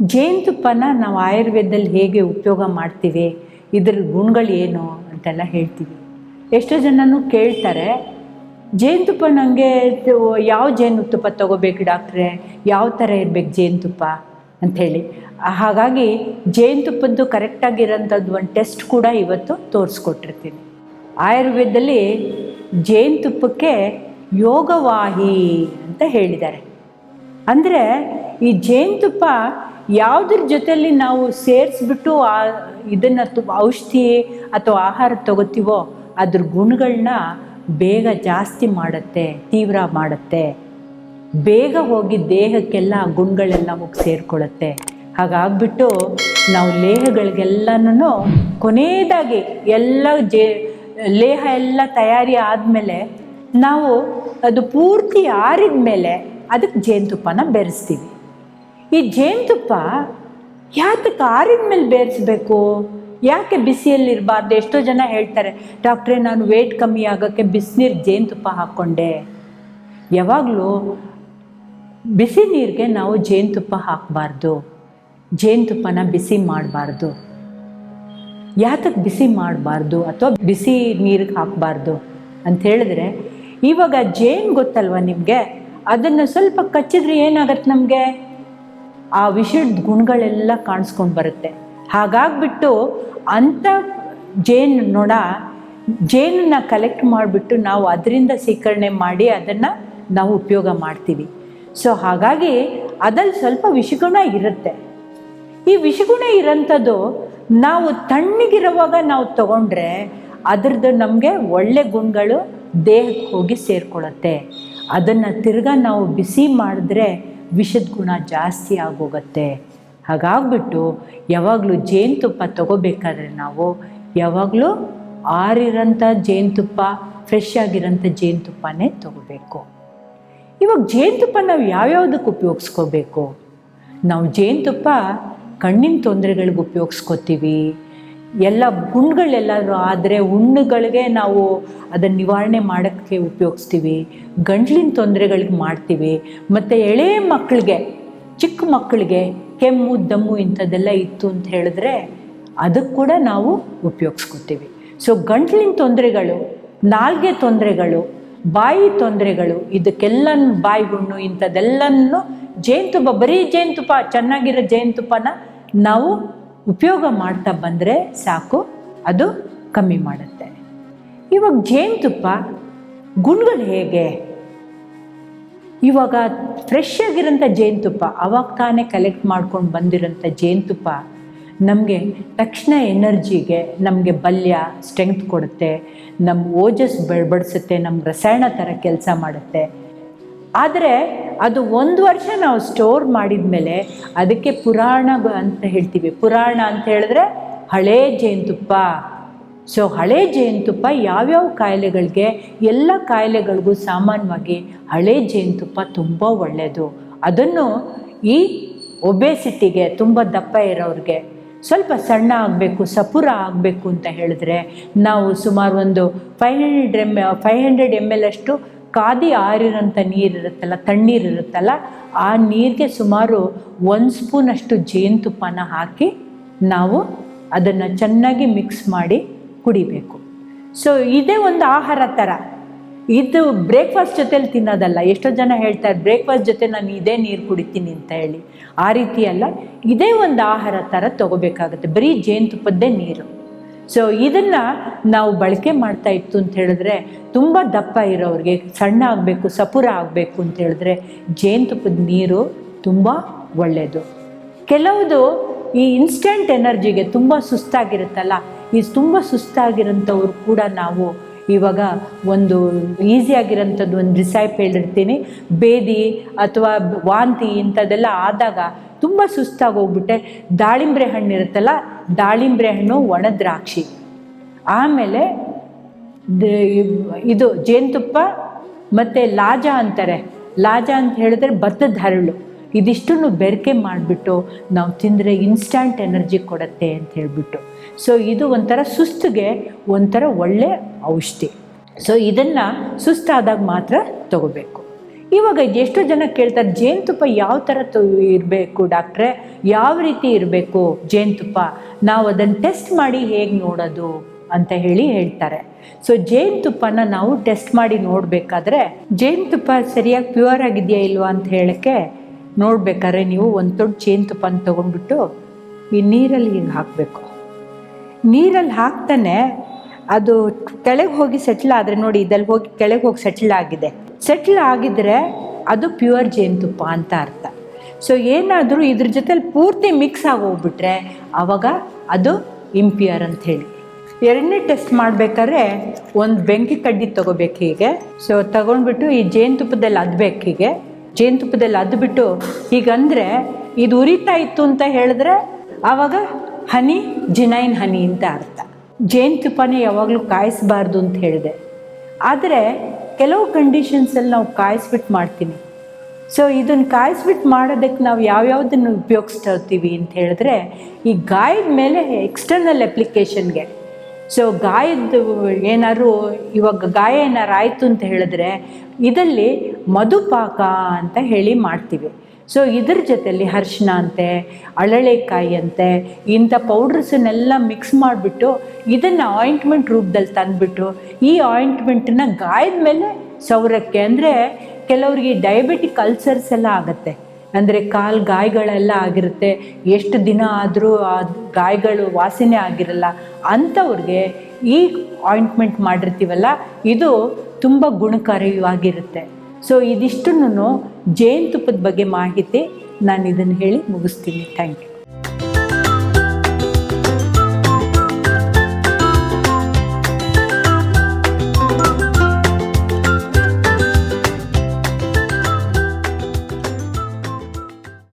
ಜೇನುತುಪ್ಪನ ನಾವು ಆಯುರ್ವೇದದಲ್ಲಿ ಹೇಗೆ ಉಪಯೋಗ ಮಾಡ್ತೀವಿ, ಇದ್ರ ಗುಣಗಳು ಏನು ಅಂತೆಲ್ಲ ಹೇಳ್ತೀವಿ. ಎಷ್ಟೋ ಜನನೂ ಕೇಳ್ತಾರೆ, ಜೇನುತುಪ್ಪ ನನಗೆ ಯಾವ ಜೇನುತುಪ್ಪ ತೊಗೋಬೇಕು ಡಾಕ್ಟ್ರೆ, ಯಾವ ಥರ ಇರಬೇಕು ಜೇನುತುಪ್ಪ ಅಂಥೇಳಿ. ಹಾಗಾಗಿ ಜೇನುತುಪ್ಪದ್ದು ಕರೆಕ್ಟಾಗಿರೋಂಥದ್ದು ಒಂದು ಟೆಸ್ಟ್ ಕೂಡ ಇವತ್ತು ತೋರಿಸ್ಕೊಟ್ಟಿರ್ತೀನಿ. ಆಯುರ್ವೇದದಲ್ಲಿ ಜೇನುತುಪ್ಪಕ್ಕೆ ಯೋಗವಾಹಿ ಅಂತ ಹೇಳಿದ್ದಾರೆ. ಅಂದರೆ ಈ ಜೇನುತುಪ್ಪ ಯಾವುದ್ರ ಜೊತೆಯಲ್ಲಿ ನಾವು ಸೇರಿಸ್ಬಿಟ್ಟು ಇದನ್ನು ಔಷಧಿ ಅಥವಾ ಆಹಾರ ತಗೋತೀವೋ ಅದ್ರ ಗುಣಗಳನ್ನ ಬೇಗ ಜಾಸ್ತಿ ಮಾಡುತ್ತೆ, ತೀವ್ರ ಮಾಡುತ್ತೆ, ಬೇಗ ಹೋಗಿ ದೇಹಕ್ಕೆಲ್ಲ ಗುಣಗಳೆಲ್ಲ ಹೋಗಿ ಸೇರಿಕೊಳ್ಳುತ್ತೆ. ಹಾಗಾಗ್ಬಿಟ್ಟು ನಾವು ಲೇಹಗಳಿಗೆಲ್ಲನೂ ಕೊನೆಯದಾಗಿ ಎಲ್ಲ ಲೇಹ ಎಲ್ಲ ತಯಾರಿ ಆದಮೇಲೆ ನಾವು ಅದು ಪೂರ್ತಿ ಆರಿದ ಮೇಲೆ ಅದಕ್ಕೆ ಜೇನುತುಪ್ಪನ ಬೆರೆಸ್ತೀವಿ. ಈ ಜೇನುತುಪ್ಪ ಯಾತಕ್ಕೆ ಆರಿದ ಮೇಲೆ ಬೇರೆಸ್ಬೇಕು, ಯಾಕೆ ಬಿಸಿಯಲ್ಲಿರಬಾರ್ದು? ಎಷ್ಟೋ ಜನ ಹೇಳ್ತಾರೆ, ಡಾಕ್ಟ್ರೇ ನಾನು ವೇಟ್ ಕಮ್ಮಿ ಆಗೋಕ್ಕೆ ಬಿಸಿನೀರು ಜೇನುತುಪ್ಪ ಹಾಕ್ಕೊಂಡೆ. ಯಾವಾಗಲೂ ಬಿಸಿ ನೀರಿಗೆ ನಾವು ಜೇನುತುಪ್ಪ ಹಾಕಬಾರ್ದು, ಜೇನುತುಪ್ಪನ ಬಿಸಿ ಮಾಡಬಾರ್ದು. ಯಾತಕ್ಕೆ ಬಿಸಿ ಮಾಡಬಾರ್ದು ಅಥವಾ ಬಿಸಿ ನೀರಿಗೆ ಹಾಕಬಾರ್ದು ಅಂತ ಹೇಳಿದ್ರೆ, ಇವಾಗ ಜೇನು ಗೊತ್ತಲ್ವ ನಿಮಗೆ, ಅದನ್ನು ಸ್ವಲ್ಪ ಕಚ್ಚಿದ್ರೆ ಏನಾಗತ್ತೆ, ನಮಗೆ ಆ ವಿಷದ ಗುಣಗಳೆಲ್ಲ ಕಾಣಿಸ್ಕೊಂಡು ಬರುತ್ತೆ. ಹಾಗಾಗ್ಬಿಟ್ಟು ಅಂಥ ಜೇನನ್ನ ಕಲೆಕ್ಟ್ ಮಾಡಿಬಿಟ್ಟು ನಾವು ಅದರಿಂದ ಶೇಖರಣೆ ಮಾಡಿ ಅದನ್ನು ನಾವು ಉಪಯೋಗ ಮಾಡ್ತೀವಿ. ಸೊ ಹಾಗಾಗಿ ಅದಲ್ಲಿ ಸ್ವಲ್ಪ ವಿಷಗುಣ ಇರುತ್ತೆ. ಈ ವಿಷಗುಣ ಇರೋಂಥದ್ದು ನಾವು ತಣ್ಣಗಿರುವಾಗ ನಾವು ತಗೊಂಡ್ರೆ ಅದರದ್ದು ನಮಗೆ ಒಳ್ಳೆ ಗುಣಗಳು ದೇಹಕ್ಕೆ ಹೋಗಿ ಸೇರಿಕೊಳ್ಳುತ್ತೆ. ಅದನ್ನು ತಿರ್ಗಾ ನಾವು ಬಿಸಿ ಮಾಡಿದ್ರೆ ವಿಷದ ಗುಣ ಜಾಸ್ತಿ ಆಗೋಗುತ್ತೆ. ಹಾಗಾಗ್ಬಿಟ್ಟು ಯಾವಾಗಲೂ ಜೇನುತುಪ್ಪ ತಗೋಬೇಕಾದ್ರೆ ನಾವು ಯಾವಾಗಲೂ ಆರಿರೋಂಥ ಜೇನುತುಪ್ಪ, ಫ್ರೆಶ್ ಆಗಿರೋಂಥ ಜೇನುತುಪ್ಪನೇ ತಗೋಬೇಕು. ಇವಾಗ ಜೇನುತುಪ್ಪ ನಾವು ಯಾವ್ಯಾವುದಕ್ಕೆ ಉಪಯೋಗಿಸ್ಕೋಬೇಕು? ನಾವು ಜೇನುತುಪ್ಪ ಕಣ್ಣಿನ ತೊಂದರೆಗಳಿಗೆ ಉಪಯೋಗಿಸ್ಕೋತೀವಿ. ಎಲ್ಲ ಹುಣ್ಣುಗಳೆಲ್ಲರೂ ಆದರೆ ಹುಣ್ಣುಗಳಿಗೆ ನಾವು ಅದನ್ನು ನಿವಾರಣೆ ಮಾಡೋಕ್ಕೆ ಉಪಯೋಗಿಸ್ತೀವಿ. ಗಂಟ್ಲಿನ ತೊಂದರೆಗಳಿಗೆ ಮಾಡ್ತೀವಿ. ಮತ್ತು ಎಳೆ ಮಕ್ಕಳಿಗೆ, ಚಿಕ್ಕ ಮಕ್ಕಳಿಗೆ ಕೆಮ್ಮು ದಮ್ಮು ಇಂಥದ್ದೆಲ್ಲ ಇತ್ತು ಅಂತ ಹೇಳಿದ್ರೆ ಅದಕ್ಕೆ ಕೂಡ ನಾವು ಉಪಯೋಗಿಸ್ಕೋತೀವಿ. ಸೊ ಗಂಟ್ಲಿನ ತೊಂದರೆಗಳು, ನಾಲ್ಗೆ ತೊಂದರೆಗಳು, ಬಾಯಿ ತೊಂದರೆಗಳು, ಇದಕ್ಕೆಲ್ಲ ಬಾಯಿ ಹುಣ್ಣು ಇಂಥದ್ದೆಲ್ಲನೂ ಜೇನುತುಪ್ಪ, ಬರೀ ಜೇನುತುಪ್ಪ, ಚೆನ್ನಾಗಿರೋ ಜೇನುತುಪ್ಪನ ನಾವು ಉಪಯೋಗ ಮಾಡ್ತಾ ಬಂದರೆ ಸಾಕು, ಅದು ಕಮ್ಮಿ ಮಾಡುತ್ತೆ. ಇವಾಗ ಜೇನುತುಪ್ಪ ಗುಣಗಳು ಹೇಗೆ? ಇವಾಗ ಫ್ರೆಶ್ ಆಗಿರೋಂಥ ಜೇನುತುಪ್ಪ, ಅವಾಗ ತಾನೇ ಕಲೆಕ್ಟ್ ಮಾಡ್ಕೊಂಡು ಬಂದಿರೋಂಥ ಜೇನುತುಪ್ಪ ನಮಗೆ ತಕ್ಷಣ ಎನರ್ಜಿಗೆ, ನಮಗೆ ಬಲ್ಯ, ಸ್ಟ್ರೆಂಗ್ತ್ ಕೊಡುತ್ತೆ, ನಮ್ಮ ಓಜಸ್ ಬಡಿಸುತ್ತೆ, ನಮ್ಗೆ ರಸಾಯನ ಥರ ಕೆಲಸ ಮಾಡುತ್ತೆ. ಆದರೆ ಅದು 1 ವರ್ಷ ನಾವು ಸ್ಟೋರ್ ಮಾಡಿದ ಮೇಲೆ ಅದಕ್ಕೆ ಪುರಾಣ ಅಂತ ಹೇಳ್ತೀವಿ. ಪುರಾಣ ಅಂತ ಹೇಳಿದ್ರೆ ಹಳೇ ಜೇನುತುಪ್ಪ. ಸೊ ಹಳೇ ಜೇನುತುಪ್ಪ ಯಾವ್ಯಾವ ಕಾಯಿಲೆಗಳಿಗೆ, ಎಲ್ಲ ಕಾಯಿಲೆಗಳಿಗೂ ಸಾಮಾನ್ಯವಾಗಿ ಹಳೇ ಜೇನುತುಪ್ಪ ತುಂಬ ಒಳ್ಳೆಯದು. ಅದನ್ನು ಈ ಒಬೇಸಿಟಿಗೆ, ತುಂಬ ದಪ್ಪ ಇರೋರಿಗೆ, ಸ್ವಲ್ಪ ಸಣ್ಣ ಆಗಬೇಕು, ಸಪುರ ಆಗಬೇಕು ಅಂತ ಹೇಳಿದ್ರೆ ನಾವು ಸುಮಾರು ಒಂದು 500 ml ಅಷ್ಟು ಕಾದಿ ಆರಿರೋಂಥ ನೀರಿರುತ್ತಲ್ಲ, ತಣ್ಣೀರಿರುತ್ತಲ್ಲ, ಆ ನೀರಿಗೆ ಸುಮಾರು 1 ಸ್ಪೂನಷ್ಟು ಜೇನುತುಪ್ಪನ ಹಾಕಿ ನಾವು ಅದನ್ನು ಚೆನ್ನಾಗಿ ಮಿಕ್ಸ್ ಮಾಡಿ ಕುಡಿಬೇಕು. ಸೊ ಇದೇ ಒಂದು ಆಹಾರ ಥರ. ಇದು ಬ್ರೇಕ್ಫಾಸ್ಟ್ ಜೊತೆಲಿ ತಿನ್ನೋದಲ್ಲ. ಎಷ್ಟೋ ಜನ ಹೇಳ್ತಾರೆ ಬ್ರೇಕ್ಫಾಸ್ಟ್ ಜೊತೆ ನಾನು ಇದೇ ನೀರು ಕುಡಿತೀನಿ ಅಂತ ಹೇಳಿ. ಆ ರೀತಿ ಅಲ್ಲ, ಇದೇ ಒಂದು ಆಹಾರ ಥರ ತೊಗೋಬೇಕಾಗುತ್ತೆ, ಬರೀ ಜೇನುತುಪ್ಪದ್ದೇ ನೀರು. ಸೊ ಇದನ್ನು ನಾವು ಬಳಕೆ ಮಾಡ್ತಾ ಇತ್ತು ಅಂತ ಹೇಳಿದ್ರೆ, ತುಂಬ ದಪ್ಪ ಇರೋರಿಗೆ, ಸಣ್ಣ ಆಗಬೇಕು, ಸಪುರ ಆಗಬೇಕು ಅಂತ ಹೇಳಿದ್ರೆ ಜೇನುತುಪ್ಪದ ನೀರು ತುಂಬ ಒಳ್ಳೆಯದು. ಕೆಲವುದು ಈ ಇನ್ಸ್ಟೆಂಟ್ ಎನರ್ಜಿಗೆ ತುಂಬ ಸುಸ್ತಾಗಿರುತ್ತಲ್ಲ, ಈ ತುಂಬ ಸುಸ್ತಾಗಿರೋಂಥವ್ರು ಕೂಡ ನಾವು ಇವಾಗ ಒಂದು ಈಸಿಯಾಗಿರೋಂಥದ್ದು ಒಂದು ರಿಸೈಪ್ ಹೇಳಿರ್ತೀನಿ. ಬೇದಿ ಅಥವಾ ವಾಂತಿ ಇಂಥದ್ದೆಲ್ಲ ಆದಾಗ ತುಂಬ ಸುಸ್ತಾಗಿ ಹೋಗ್ಬಿಟ್ಟೆ, ದಾಳಿಂಬ್ರೆ ಹಣ್ಣು ಇರುತ್ತಲ್ಲ, ದಾಳಿಂಬ್ರೆ ಹಣ್ಣು, ಒಣ ದ್ರಾಕ್ಷಿ, ಆಮೇಲೆ ಇದು ಜೇನುತುಪ್ಪ ಮತ್ತು ಲಾಜ ಅಂತಾರೆ. ಲಾಜ ಅಂತ ಹೇಳಿದ್ರೆ ಭತ್ತದ ಹರಳು. ಇದಿಷ್ಟನ್ನು ಬೆರಕೆ ಮಾಡಿಬಿಟ್ಟು ನಾವು ತಿಂದರೆ ಇನ್ಸ್ಟಂಟ್ ಎನರ್ಜಿ ಕೊಡುತ್ತೆ ಅಂತ ಹೇಳಿಬಿಟ್ಟು. ಸೊ ಇದು ಒಂಥರ ಸುಸ್ತಿಗೆ ಒಂಥರ ಒಳ್ಳೆ ಔಷಧಿ. ಸೊ ಇದನ್ನು ಸುಸ್ತಾದಾಗ ಮಾತ್ರ ತಗೋಬೇಕು. ಇವಾಗ ಎಷ್ಟೋ ಜನ ಕೇಳ್ತಾರೆ, ಜೇನುತುಪ್ಪ ಯಾವ ಥರ ಇರಬೇಕು ಡಾಕ್ಟ್ರೆ, ಯಾವ ರೀತಿ ಇರಬೇಕು ಜೇನುತುಪ್ಪ, ನಾವು ಅದನ್ನು ಟೆಸ್ಟ್ ಮಾಡಿ ಹೇಗೆ ನೋಡೋದು ಅಂತ ಹೇಳ್ತಾರೆ. ಸೊ ಜೇನುತುಪ್ಪನ ನಾವು ಟೆಸ್ಟ್ ಮಾಡಿ ನೋಡಬೇಕಾದ್ರೆ, ಜೇನುತುಪ್ಪ ಸರಿಯಾಗಿ ಪ್ಯೂರ್ ಆಗಿದೆಯಾ ಇಲ್ವಾ ಅಂತ ಹೇಳೋಕ್ಕೆ ನೋಡ್ಬೇಕಾದ್ರೆ ನೀವು ಒಂದು ದೊಡ್ಡ ಜೇನುತುಪ್ಪನ ತೊಗೊಂಡ್ಬಿಟ್ಟು ಈ ನೀರಲ್ಲಿ ಹಿಂಗೆ ಹಾಕಬೇಕು. ನೀರಲ್ಲಿ ಹಾಕ್ತಾನೆ ಅದು ಕೆಳಗೆ ಹೋಗಿ ಸೆಟ್ಲ್ ಆದರೆ, ನೋಡಿ ಇದಲ್ಲಿ ಹೋಗಿ ಕೆಳಗೆ ಹೋಗಿ ಸೆಟ್ಲ್ ಆಗಿದೆ. ಸೆಟ್ಲ್ ಆಗಿದ್ರೆ ಅದು ಪ್ಯೂರ್ ಜೇನುತುಪ್ಪ ಅಂತ ಅರ್ಥ. ಸೊ ಏನಾದರೂ ಇದ್ರ ಜೊತೆಲಿ ಪೂರ್ತಿ ಮಿಕ್ಸ್ ಆಗೋಗ್ಬಿಟ್ರೆ ಆವಾಗ ಅದು ಇಂಪ್ಯೂರ್ ಅಂಥೇಳಿ. ಎರಡನೇ ಟೆಸ್ಟ್ ಮಾಡಬೇಕಾದ್ರೆ ಒಂದು ಬೆಂಕಿ ಕಡ್ಡಿ ತೊಗೋಬೇಕು ಹೀಗೆ. ಸೊ ತಗೊಂಡ್ಬಿಟ್ಟು ಈ ಜೇನುತುಪ್ಪದಲ್ಲಿ ಅದ್ಬೇಕು ಹೀಗೆ. ಜೇನುತುಪ್ಪದಲ್ಲಿ ಅದ್ಬಿಟ್ಟು ಹೀಗಂದರೆ ಇದು ಉರಿತಾ ಇತ್ತು ಅಂತ ಹೇಳಿದ್ರೆ ಆವಾಗ ಹನಿ ಜಿನೈನ್ ಹನಿ ಅಂತ ಅರ್ಥ. ಜೇನುತುಪ್ಪನೇ ಯಾವಾಗಲೂ ಕಾಯಿಸಬಾರ್ದು ಅಂತ ಹೇಳಿದೆ. ಆದರೆ ಕೆಲವು ಕಂಡೀಷನ್ಸಲ್ಲಿ ನಾವು ಕಾಯಿಸ್ಬಿಟ್ಟು ಮಾಡ್ತೀನಿ. ಸೊ ಇದನ್ನು ಕಾಯಿಸ್ಬಿಟ್ಟು ಮಾಡೋದಕ್ಕೆ ನಾವು ಯಾವ್ಯಾವುದನ್ನು ಉಪಯೋಗಿಸ್ತೀವಿ ಅಂತ ಹೇಳಿದ್ರೆ, ಈ ಗಾಯದ ಮೇಲೆ ಎಕ್ಸ್ಟರ್ನಲ್ ಅಪ್ಲಿಕೇಶನ್ಗೆ. ಸೊ ಗಾಯದ ಏನಾದ್ರು ಇವಾಗ ಗಾಯ ಏನಾರು ಆಯಿತು ಅಂತ ಹೇಳಿದ್ರೆ ಇದರಲ್ಲಿ ಮಧುಪಾಕ ಅಂತ ಹೇಳಿ ಮಾಡ್ತೀವಿ. ಸೊ ಇದ್ರ ಜೊತೆಲಿ ಅರಿಶಿನ ಅಂತೆ, ಅಳಳೆಕಾಯಿ ಅಂತೆ, ಇಂಥ ಪೌಡ್ರಸನ್ನೆಲ್ಲ ಮಿಕ್ಸ್ ಮಾಡಿಬಿಟ್ಟು ಇದನ್ನು ಆಯಿಂಟ್ಮೆಂಟ್ ರೂಪದಲ್ಲಿ ತಂದುಬಿಟ್ಟು ಈ ಆಯಿಂಟ್ಮೆಂಟನ್ನ ಗಾಯದ ಮೇಲೆ ಸೌರಕ್ಕೆ. ಅಂದರೆ ಕೆಲವರಿಗೆ ಡಯಾಬಿಟಿಕ್ ಅಲ್ಸರ್ಸ್ ಎಲ್ಲ ಆಗುತ್ತೆ, ಅಂದರೆ ಕಾಲು ಗಾಯಗಳೆಲ್ಲ ಆಗಿರುತ್ತೆ, ಎಷ್ಟು ದಿನ ಆದರೂ ಆ ಗಾಯಗಳು ವಾಸನೆ ಆಗಿರಲ್ಲ. ಅಂಥವ್ರಿಗೆ ಈ ಆಯಿಂಟ್ಮೆಂಟ್ ಮಾಡಿರ್ತೀವಲ್ಲ ಇದು ತುಂಬ ಗುಣಕಾರಿಯಾಗಿರುತ್ತೆ. ಸೊ ಇದಿಷ್ಟನ್ನು ಜೇನುತುಪ್ಪದ ಬಗ್ಗೆ ಮಾಹಿತಿ ನಾನು ಇದನ್ನು ಹೇಳಿ ಮುಗಿಸ್ತೀನಿ. Thank you.